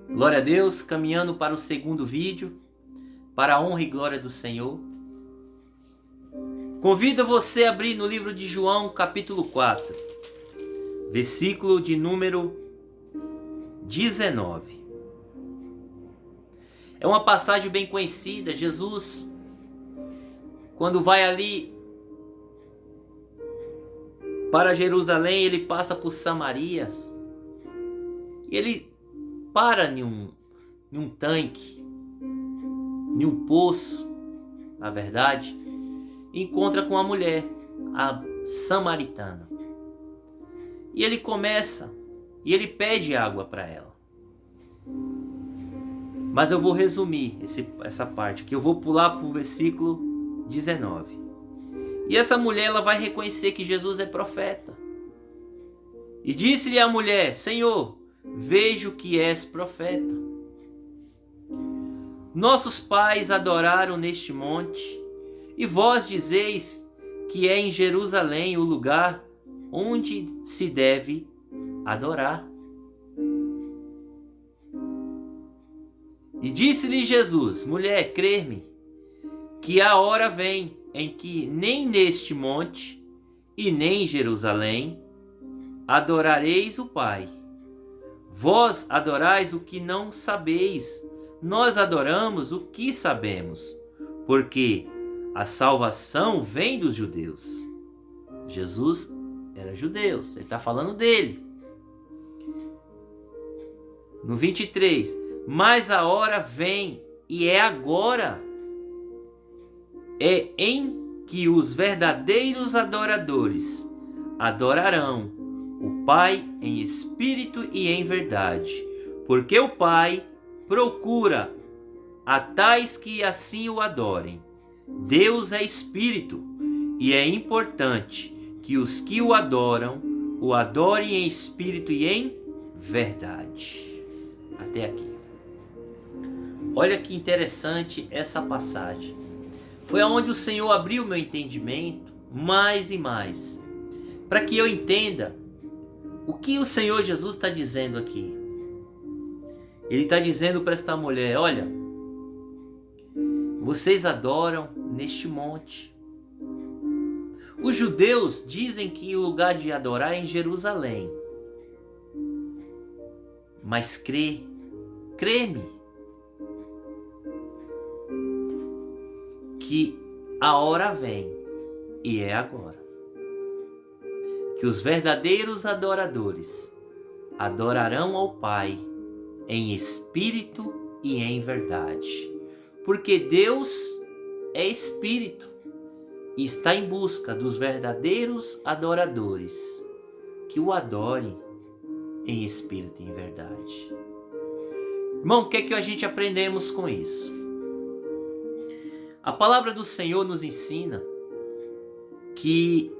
Glória a Deus, caminhando para o segundo vídeo, para a honra e glória do Senhor. Convido você a abrir no livro de João, capítulo 4, versículo de número 19. É uma passagem bem conhecida. Jesus, quando vai ali para Jerusalém, ele passa por Samarias. E ele para em um tanque, em um poço, na verdade, e encontra com a mulher, a samaritana. E ele ele pede água para ela. Mas eu vou resumir essa parte, que eu vou pular para o versículo 19. E essa mulher, ela vai reconhecer que Jesus é profeta. E disse-lhe a mulher: Senhor, vejo que és profeta. Nossos pais adoraram neste monte, e vós dizeis que é em Jerusalém o lugar onde se deve adorar. E disse-lhe Jesus: Mulher, crê-me, que a hora vem em que nem neste monte e nem em Jerusalém adorareis o Pai. Vós adorais o que não sabeis, nós adoramos o que sabemos, porque a salvação vem dos judeus. Jesus era judeu, ele está falando dele. No 23, mas a hora vem, e é agora, é em que os verdadeiros adoradores adorarão o Pai em espírito e em verdade, porque o Pai procura a tais que assim o adorem. Deus é espírito, e é importante que os que o adoram o adorem em espírito e em verdade. Até aqui. Olha que interessante essa passagem. Foi aonde o Senhor abriu meu entendimento mais e mais, para que eu entenda o que o Senhor Jesus está dizendo aqui. Ele está dizendo para esta mulher: olha, vocês adoram neste monte. Os judeus dizem que o lugar de adorar é em Jerusalém. Mas crê-me, que a hora vem, e é agora, que os verdadeiros adoradores adorarão ao Pai em espírito e em verdade. Porque Deus é espírito e está em busca dos verdadeiros adoradores que o adorem em espírito e em verdade. Irmão, o que é que a gente aprendemos com isso? A palavra do Senhor nos ensina que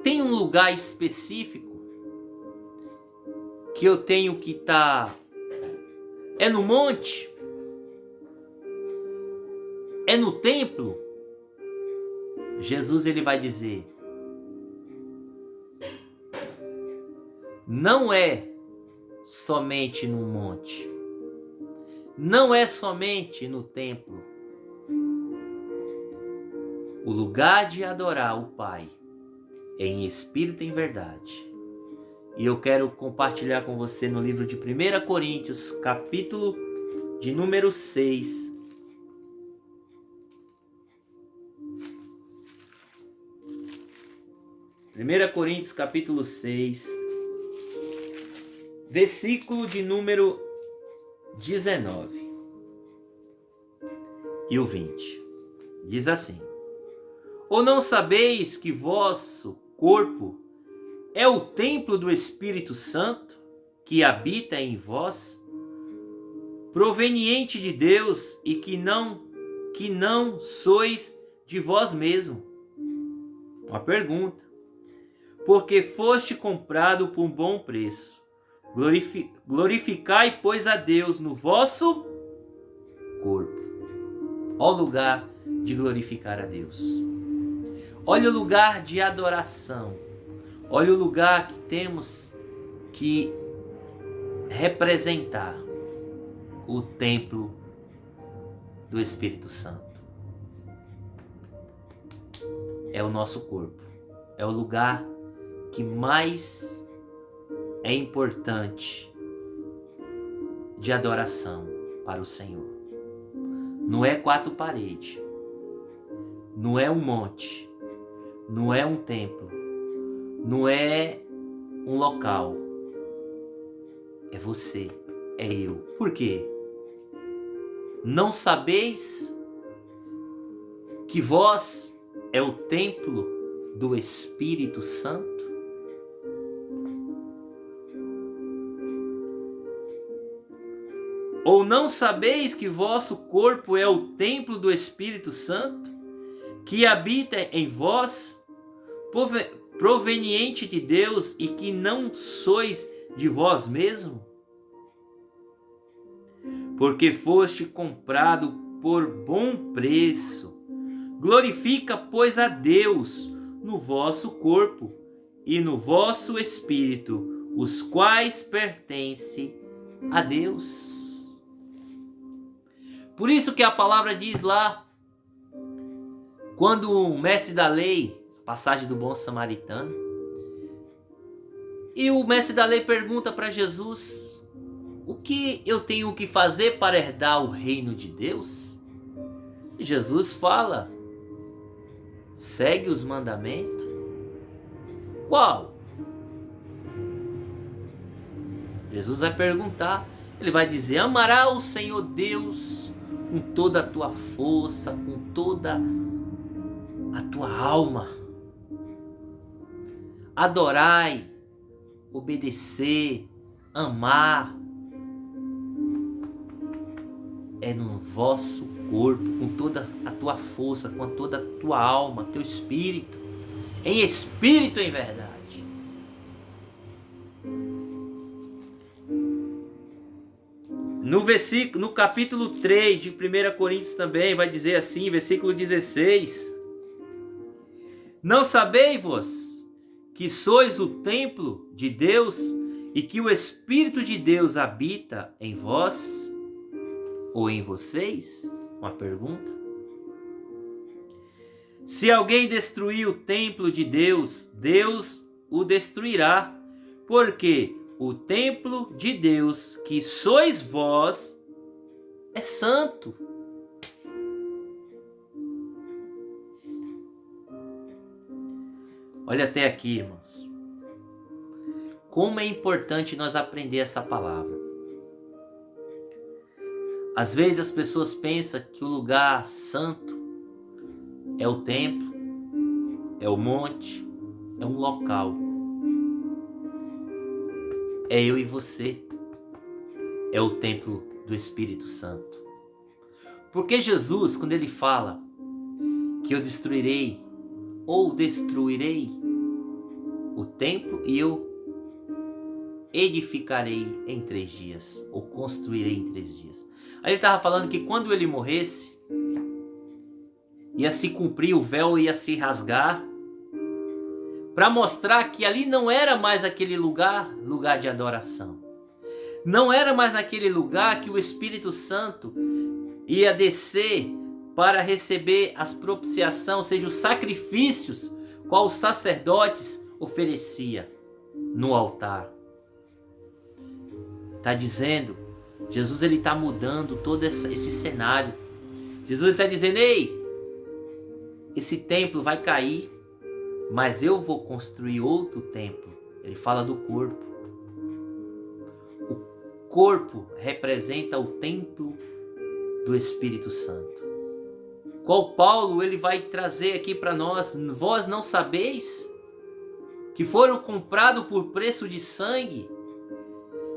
tem um lugar específico que eu tenho que estar. É no monte? É no templo? Jesus, ele vai dizer: não é somente no monte, não é somente no templo. O lugar de adorar o Pai é em espírito e em verdade. E eu quero compartilhar com você no livro de 1 Coríntios, capítulo de número 6. Primeira Coríntios, capítulo 6, versículo de número 19 e o 20. Diz assim: Ou não sabeis que vosso corpo é o templo do Espírito Santo, que habita em vós, proveniente de Deus, e que não sois de vós mesmo? Uma pergunta. Porque foste comprado por um bom preço. Glorificai, pois, a Deus no vosso corpo. Olha o lugar de glorificar a Deus. Olha o lugar de adoração. Olha o lugar que temos que representar. o templo do Espírito Santo. É o nosso corpo. É o lugar que mais é importante de adoração para o Senhor. Não é 4 paredes, não é um monte, não é um templo, não é um local. É você, é eu. Por quê? Não sabeis que vós é o templo do Espírito Santo? Ou não sabeis que vosso corpo é o templo do Espírito Santo, que habita em vós, proveniente de Deus, e que não sois de vós mesmo? Porque foste comprado por bom preço. Glorifica, pois, a Deus no vosso corpo e no vosso espírito, os quais pertencem a Deus. Por isso que a palavra diz lá, quando o mestre da lei, passagem do bom samaritano, e o mestre da lei pergunta para Jesus: o que eu tenho que fazer para herdar o reino de Deus? E Jesus fala: segue os mandamentos. Qual? Jesus vai perguntar, ele vai dizer: amará o Senhor Deus com toda a tua força, com toda a tua alma. Adorai, obedecer, amar é no vosso corpo, com toda a tua força, com toda a tua alma, teu espírito, em espírito e em verdade. No capítulo 3 de 1 Coríntios também vai dizer assim, versículo 16: não sabeis-vos que sois o templo de Deus e que o Espírito de Deus habita em vós ou em vocês? Uma pergunta. Se alguém destruir o templo de Deus, Deus o destruirá, porque o templo de Deus, que sois vós, é santo. Olha até aqui, irmãos. Como é importante nós aprender essa palavra. Às vezes as pessoas pensam que o lugar santo é o templo, é o monte, é um local. É eu e você. É o templo do Espírito Santo. Porque Jesus, quando ele fala que eu destruirei o templo e eu edificarei em 3 dias, ou construirei em 3 dias. Aí ele estava falando que quando ele morresse, ia se cumprir, o véu ia se rasgar, para mostrar que ali não era mais aquele lugar de adoração. Não era mais naquele lugar que o Espírito Santo ia descer para receber as propiciações, ou seja, os sacrifícios qual os sacerdotes ofereciam no altar. Está dizendo, Jesus ele está mudando todo esse cenário. Jesus está dizendo: ei, esse templo vai cair, mas eu vou construir outro templo. Ele fala do corpo. O corpo representa o templo do Espírito Santo. Qual Paulo ele vai trazer aqui para nós: vós não sabeis que foram comprados por preço de sangue,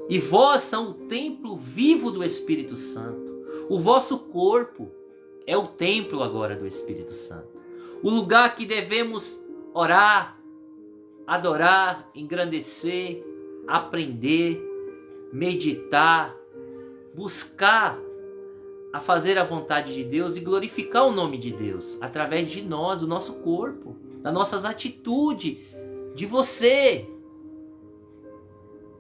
e vós são o templo vivo do Espírito Santo. O vosso corpo é o templo agora do Espírito Santo. O lugar que devemos orar, adorar, engrandecer, aprender, meditar, buscar a fazer a vontade de Deus e glorificar o nome de Deus através de nós, o nosso corpo, das nossas atitudes, de você.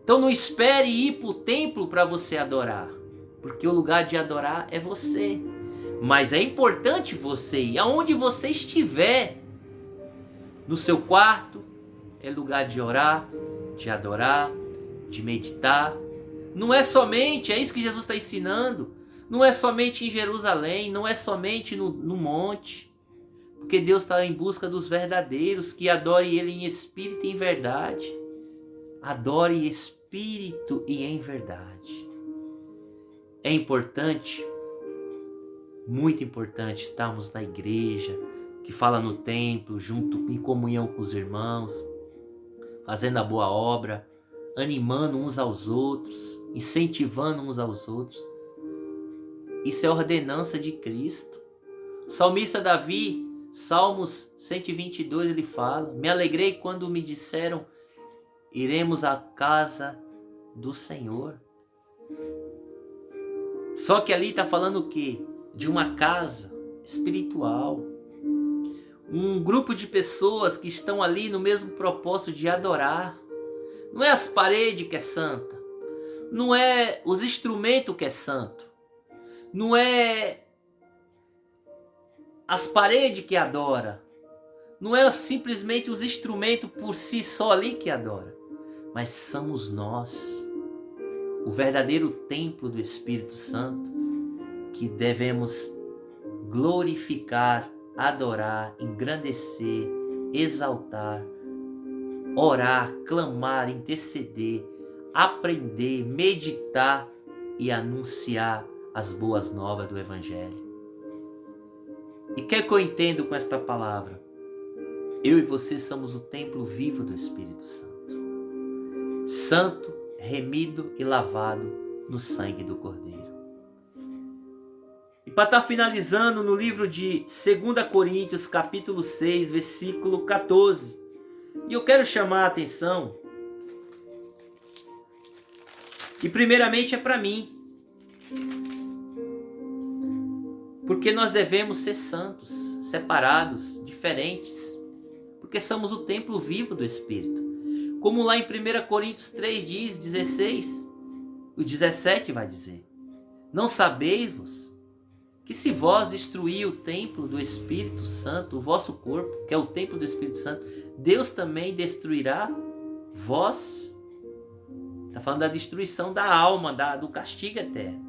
Então não espere ir para o templo para você adorar. porque o lugar de adorar é você. Mas é importante você ir aonde você estiver. No seu quarto é lugar de orar, de adorar, de meditar. Não é somente, é isso que Jesus está ensinando, não é somente em Jerusalém, não é somente no monte. Porque Deus está em busca dos verdadeiros, que adorem Ele em espírito e em verdade. Adore em espírito e em verdade. É importante, muito importante, estarmos na igreja, que fala no templo, junto em comunhão com os irmãos, fazendo a boa obra, animando uns aos outros, incentivando uns aos outros. Isso é ordenança de Cristo. O salmista Davi, Salmos 122, ele fala: me alegrei quando me disseram, iremos à casa do Senhor. Só que ali está falando o quê? De uma casa espiritual. Um grupo de pessoas que estão ali no mesmo propósito de adorar. Não é as paredes que é santa. Não é os instrumentos que é santo. Não é as paredes que adora. Não é simplesmente os instrumentos por si só ali que adora. Mas somos nós, o verdadeiro templo do Espírito Santo, que devemos glorificar, adorar, engrandecer, exaltar, orar, clamar, interceder, aprender, meditar e anunciar as boas novas do Evangelho. E o que eu entendo com esta palavra? Eu e você somos o templo vivo do Espírito Santo. Santo, remido e lavado no sangue do Cordeiro. E para estar finalizando no livro de 2 Coríntios, capítulo 6, versículo 14. E eu quero chamar a atenção, e primeiramente é para mim, porque nós devemos ser santos, separados, diferentes, porque somos o templo vivo do Espírito. Como lá em 1 Coríntios 3 diz, 16, o 17 vai dizer: não sabeis-vos que se vós destruir o templo do Espírito Santo, o vosso corpo, que é o templo do Espírito Santo, Deus também destruirá vós? Está falando da destruição da alma, do castigo eterno.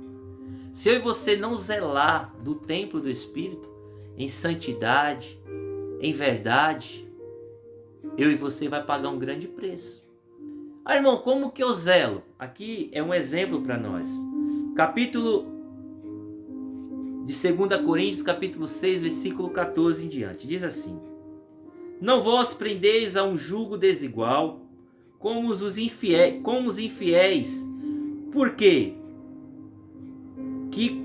Se eu e você não zelar do templo do Espírito, em santidade, em verdade, eu e você vai pagar um grande preço. Ah, irmão, como que eu zelo? Aqui é um exemplo para nós. Capítulo de 2 Coríntios, capítulo 6, versículo 14 em diante. Diz assim: não vos prendeis a um jugo desigual, como os infiéis, porque que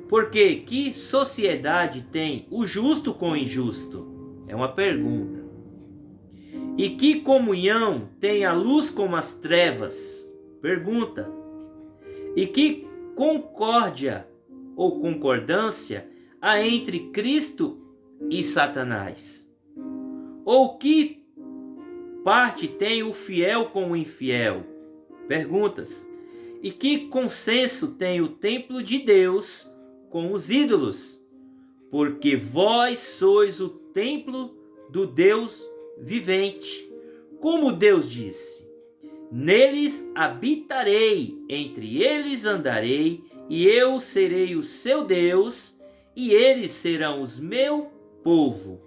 porque que sociedade tem o justo com o injusto? É uma pergunta. E que comunhão tem a luz com as trevas? Pergunta. E que concórdia ou concordância há entre Cristo e Satanás? Ou que parte tem o fiel com o infiel? Perguntas. E que consenso tem o templo de Deus com os ídolos? Porque vós sois o templo do Deus vivente. Como Deus disse: neles habitarei, entre eles andarei, e eu serei o seu Deus, e eles serão os meu povo.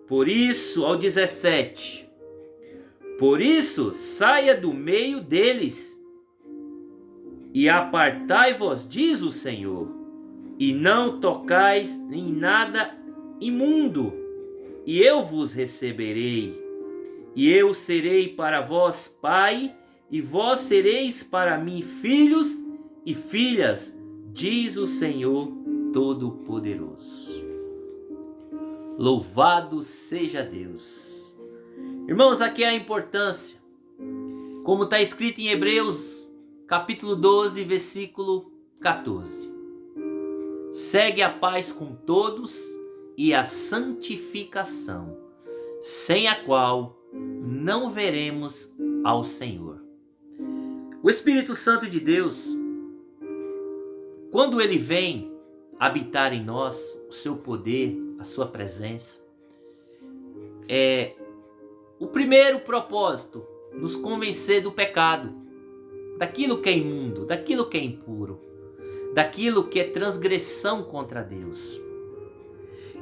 Por isso, ao 17, por isso saia do meio deles, e apartai-vos, diz o Senhor, e não tocais em nada imundo, e eu vos receberei, e eu serei para vós pai, e vós sereis para mim filhos e filhas, diz o Senhor Todo-Poderoso. Louvado seja Deus. Irmãos, aqui é a importância, como está escrito em Hebreus, capítulo 12, versículo 14. Segue a paz com todos e a santificação, sem a qual não veremos ao Senhor. O Espírito Santo de Deus, quando ele vem habitar em nós, o seu poder, a sua presença, o primeiro propósito, nos convencer do pecado, daquilo que é imundo, daquilo que é impuro, daquilo que é transgressão contra Deus.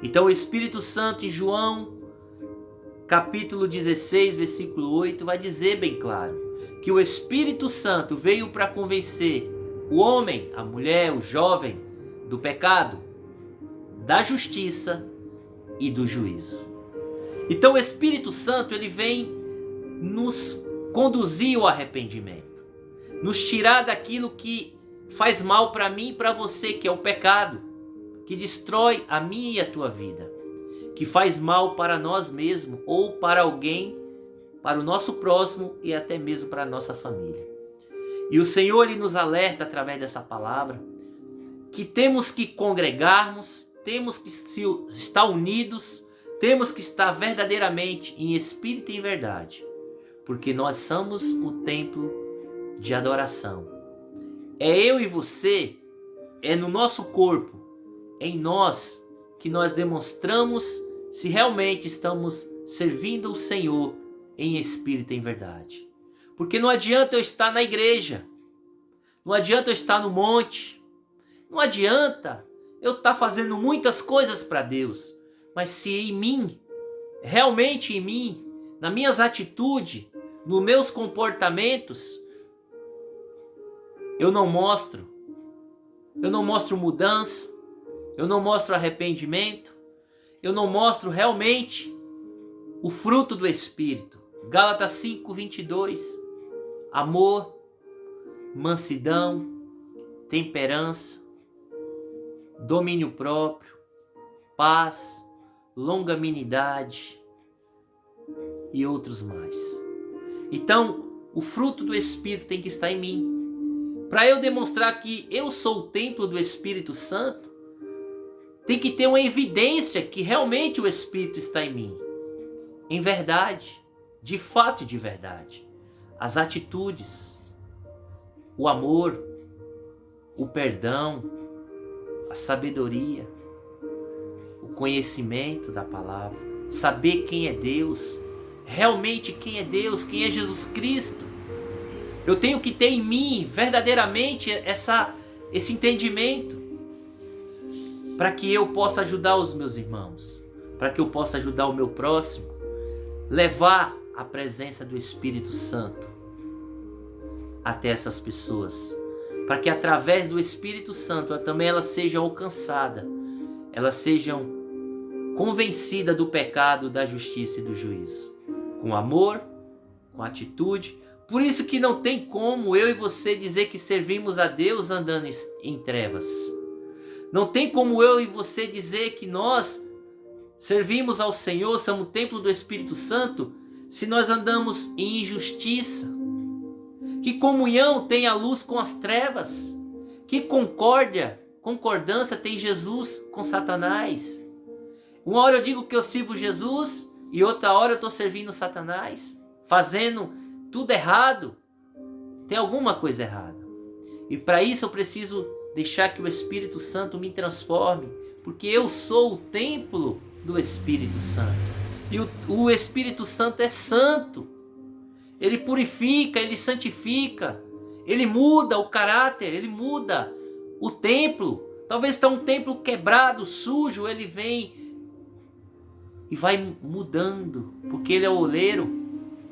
Então o Espírito Santo, em João capítulo 16, versículo 8, vai dizer bem claro que o Espírito Santo veio para convencer o homem, a mulher, o jovem do pecado, da justiça e do juízo. Então o Espírito Santo, ele vem nos conduzir ao arrependimento, nos tirar daquilo que faz mal para mim e para você, que é o pecado, que destrói a minha e a tua vida, que faz mal para nós mesmos ou para alguém, para o nosso próximo e até mesmo para a nossa família. E o Senhor, ele nos alerta através dessa palavra que temos que congregarmos, temos que estar unidos, temos que estar verdadeiramente em espírito e em verdade, porque nós somos o templo de adoração. É eu e você, é no nosso corpo, em nós, que nós demonstramos se realmente estamos servindo o Senhor em espírito e em verdade. Porque não adianta eu estar na igreja, não adianta eu estar no monte, não adianta eu estar fazendo muitas coisas para Deus, mas se em mim, realmente em mim, nas minhas atitudes, nos meus comportamentos, eu não mostro mudança, eu não mostro arrependimento, eu não mostro realmente o fruto do Espírito. Gálatas 5:22, amor, mansidão, temperança, domínio próprio, paz, longanimidade e outros mais. Então, o fruto do Espírito tem que estar em mim. Para eu demonstrar que eu sou o templo do Espírito Santo, tem que ter uma evidência que realmente o Espírito está em mim. Em verdade, de fato e de verdade. As atitudes, o amor, o perdão, a sabedoria, o conhecimento da palavra, saber quem é Deus, realmente quem é Deus, quem é Jesus Cristo. Eu tenho que ter em mim verdadeiramente esse entendimento, para que eu possa ajudar os meus irmãos, para que eu possa ajudar o meu próximo, levar a presença do Espírito Santo até essas pessoas, para que através do Espírito Santo também elas sejam alcançadas, elas sejam convencidas do pecado, da justiça e do juízo, com amor, com atitude. Por isso que não tem como eu e você dizer que servimos a Deus andando em trevas. Não tem como eu e você dizer que nós servimos ao Senhor, somos o templo do Espírito Santo, se nós andamos em injustiça. Que comunhão tem a luz com as trevas? Que concordância tem Jesus com Satanás? Uma hora eu digo que eu sirvo Jesus e outra hora eu estou servindo Satanás, fazendo tudo errado. Tem alguma coisa errada. E para isso eu preciso deixar que o Espírito Santo me transforme, porque eu sou o templo do Espírito Santo. E o Espírito Santo é santo. Ele purifica, ele santifica, ele muda o caráter, ele muda o templo. Talvez está um templo quebrado, sujo, ele vem e vai mudando, porque ele é o oleiro.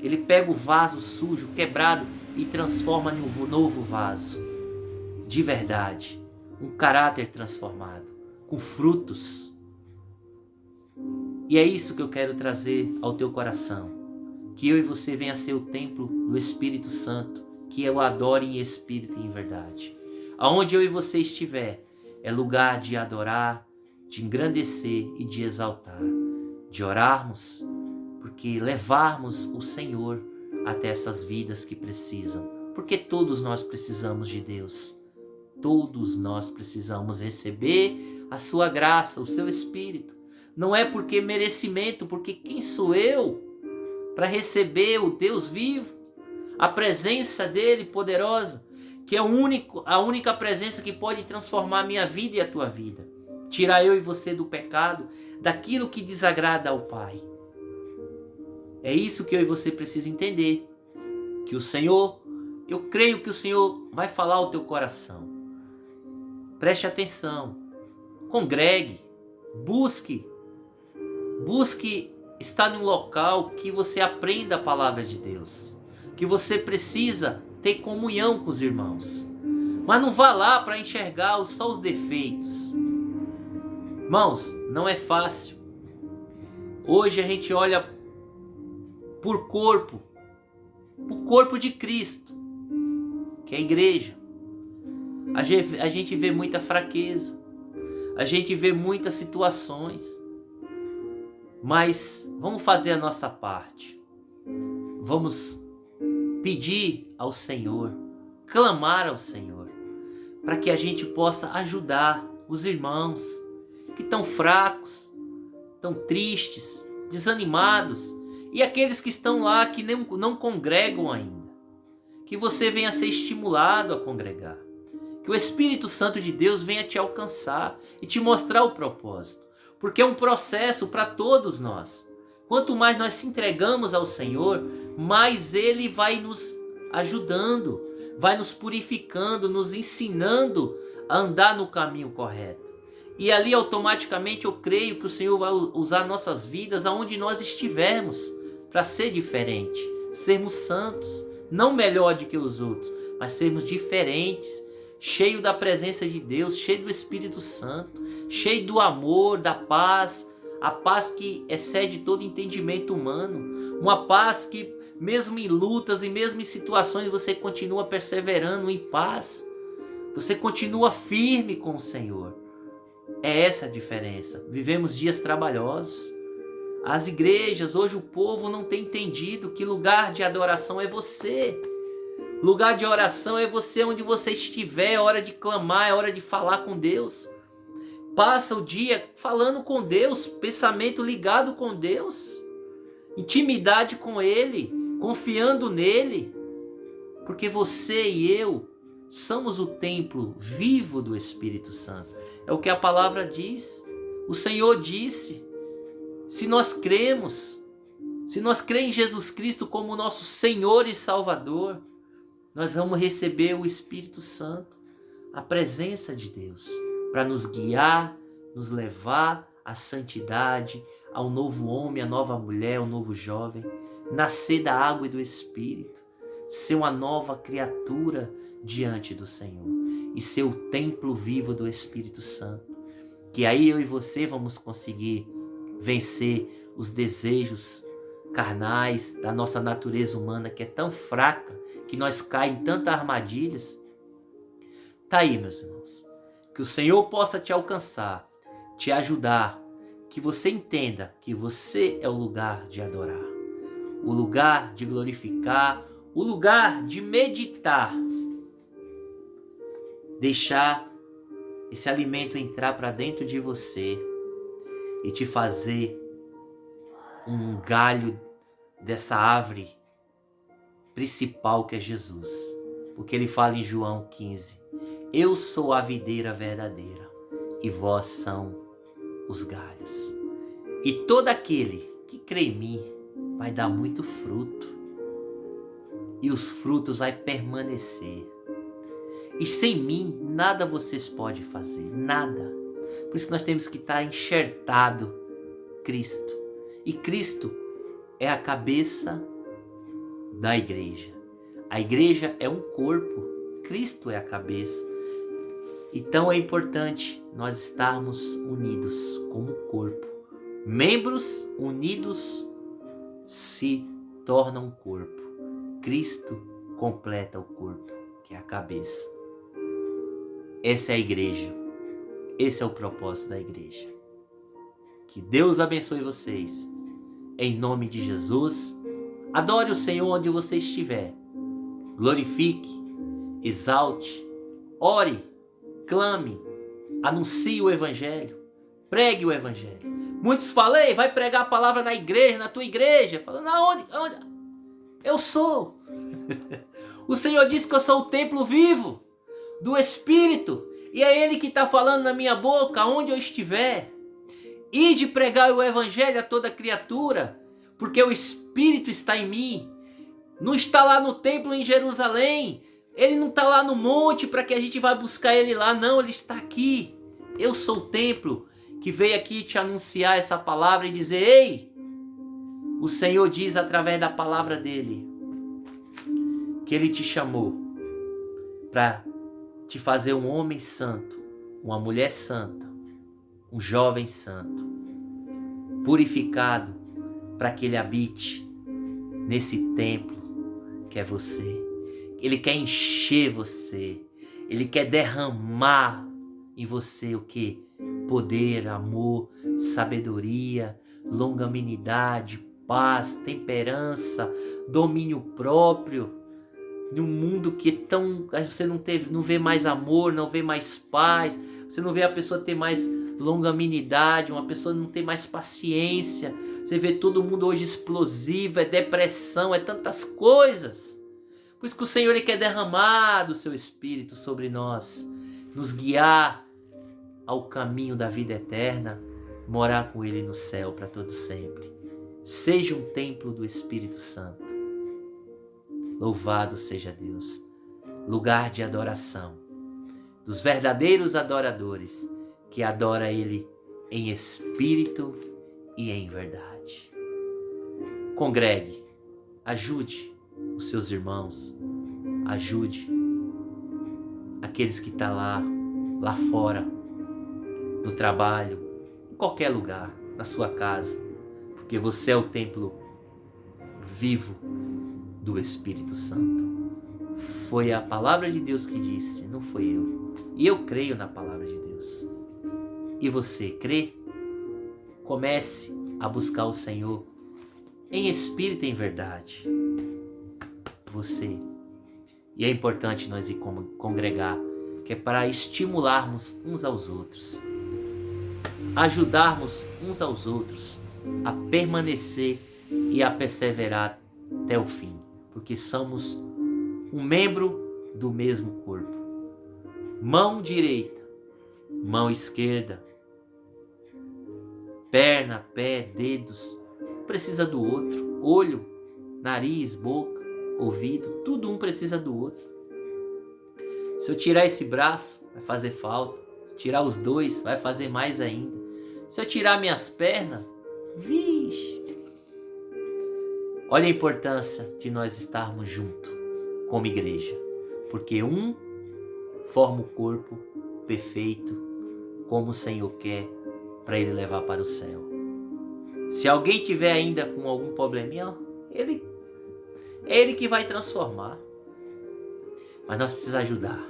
Ele pega o vaso sujo, quebrado e transforma em um novo vaso, de verdade, um caráter transformado, com frutos. E é isso que eu quero trazer ao teu coração, que eu e você venha a ser o templo do Espírito Santo, que eu adore em espírito e em verdade. Aonde eu e você estiver, é lugar de adorar, de engrandecer e de exaltar, de orarmos, porque levarmos o Senhor até essas vidas que precisam, porque todos nós precisamos de Deus, todos nós precisamos receber a sua graça, o seu Espírito. Não é porque merecimento, porque quem sou eu para receber o Deus vivo? a presença dele poderosa, que é a única presença que pode transformar a minha vida e a tua vida. Tirar eu e você do pecado, daquilo que desagrada ao Pai. É isso que eu e você precisa entender. Que o Senhor, eu creio que o Senhor vai falar ao teu coração. Preste atenção. Congregue. Busque estar num local que você aprenda a palavra de Deus. Que você precisa ter comunhão com os irmãos. Mas não vá lá para enxergar só os defeitos. Irmãos, não é fácil. Hoje a gente olha por corpo de Cristo, que é a igreja. A gente vê muita fraqueza, a gente vê muitas situações, mas vamos fazer a nossa parte. Vamos pedir ao Senhor, clamar ao Senhor, para que a gente possa ajudar os irmãos que estão fracos, estão tristes, desanimados, e aqueles que estão lá que não congregam ainda. Que você venha ser estimulado a congregar. Que o Espírito Santo de Deus venha te alcançar e te mostrar o propósito. Porque é um processo para todos nós. Quanto mais nós se entregamos ao Senhor, mais Ele vai nos ajudando, vai nos purificando, nos ensinando a andar no caminho correto. E ali automaticamente eu creio que o Senhor vai usar nossas vidas aonde nós estivermos, para ser diferente, sermos santos, não melhor do que os outros, mas sermos diferentes, cheio da presença de Deus, cheio do Espírito Santo, cheio do amor, da paz, a paz que excede todo entendimento humano, uma paz que mesmo em lutas e mesmo em situações você continua perseverando em paz, você continua firme com o Senhor. É essa a diferença. Vivemos dias trabalhosos. As igrejas, hoje o povo não tem entendido que lugar de adoração é você. Lugar de oração é você onde você estiver, é hora de clamar, é hora de falar com Deus. Passa o dia falando com Deus, pensamento ligado com Deus, intimidade com Ele, confiando nele. Porque você e eu somos o templo vivo do Espírito Santo. É o que a palavra diz. O Senhor disse. Se nós cremos em Jesus Cristo como nosso Senhor e Salvador, nós vamos receber o Espírito Santo, a presença de Deus, para nos guiar, nos levar à santidade, ao novo homem, à nova mulher, ao novo jovem, nascer da água e do Espírito, ser uma nova criatura diante do Senhor e ser o templo vivo do Espírito Santo, que aí eu e você vamos conseguir vencer os desejos carnais da nossa natureza humana, que é tão fraca, que nós caímos em tantas armadilhas. Tá aí, meus irmãos. Que o Senhor possa te alcançar, te ajudar, que você entenda que você é o lugar de adorar, o lugar de glorificar, o lugar de meditar. Deixar esse alimento entrar para dentro de você e te fazer um galho dessa árvore principal que é Jesus. Porque ele fala em João 15: eu sou a videira verdadeira e vós são os galhos. E todo aquele que crê em mim vai dar muito fruto. E os frutos vai permanecer. E sem mim nada vocês podem fazer, nada. Por isso nós temos que estar enxertado Cristo. E Cristo é a cabeça da igreja. A igreja é um corpo, Cristo é a cabeça. Então é importante nós estarmos unidos como corpo. Membros unidos se tornam um corpo. Cristo completa o corpo, que é a cabeça. Essa é a igreja. Esse é o propósito da igreja. Que Deus abençoe vocês. Em nome de Jesus. Adore o Senhor onde você estiver. Glorifique, exalte, ore, clame, anuncie o Evangelho, pregue o Evangelho. Muitos falam: ei, vai pregar a palavra na igreja, na tua igreja. Falando: aonde? Eu sou. O Senhor disse que eu sou o templo vivo do Espírito. E é Ele que está falando na minha boca, onde eu estiver. Ide pregar o Evangelho a toda criatura, porque o Espírito está em mim. Não está lá no templo em Jerusalém. Ele não está lá no monte para que a gente vá buscar Ele lá. Não, Ele está aqui. Eu sou o templo que veio aqui te anunciar essa palavra e dizer: ei, o Senhor diz através da palavra dEle que Ele te chamou para te fazer um homem santo, uma mulher santa, um jovem santo, purificado, para que Ele habite nesse templo que é você. Ele quer encher você, Ele quer derramar em você o que? Poder, amor, sabedoria, longanimidade, paz, temperança, domínio próprio. Num mundo que é tão, você não vê mais amor, não vê mais paz, você não vê a pessoa ter mais longanimidade, uma pessoa não ter mais paciência. Você vê todo mundo hoje explosivo, é depressão, é tantas coisas. Por isso que o Senhor Ele quer derramar do seu Espírito sobre nós, nos guiar ao caminho da vida eterna, morar com Ele no céu para todo sempre. Seja um templo do Espírito Santo. Louvado seja Deus. Lugar de adoração dos verdadeiros adoradores que adora Ele em espírito e em verdade. Congregue, ajude os seus irmãos, ajude aqueles que estão lá fora, no trabalho, em qualquer lugar, na sua casa, porque você é o templo vivo do Espírito Santo. Foi a palavra de Deus que disse, não foi eu. E eu creio na palavra de Deus. E você crê? Comece a buscar o Senhor em espírito e em verdade. Você. E é importante nós ir congregar, que é para estimularmos uns aos outros, ajudarmos uns aos outros a permanecer e a perseverar até o fim, porque somos um membro do mesmo corpo. Mão direita, mão esquerda, perna, pé, dedos, um precisa do outro. Olho, nariz, boca, ouvido, tudo um precisa do outro. Se eu tirar esse braço, vai fazer falta. Se tirar os dois, vai fazer mais ainda. Se eu tirar minhas pernas, vixe. Olha a importância de nós estarmos juntos como igreja, porque um forma o corpo perfeito como o Senhor quer para Ele levar para o céu. Se alguém tiver ainda com algum probleminha, é Ele que vai transformar. Mas nós precisamos ajudar.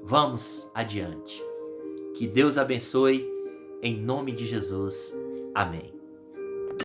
Vamos adiante. Que Deus abençoe em nome de Jesus. Amém.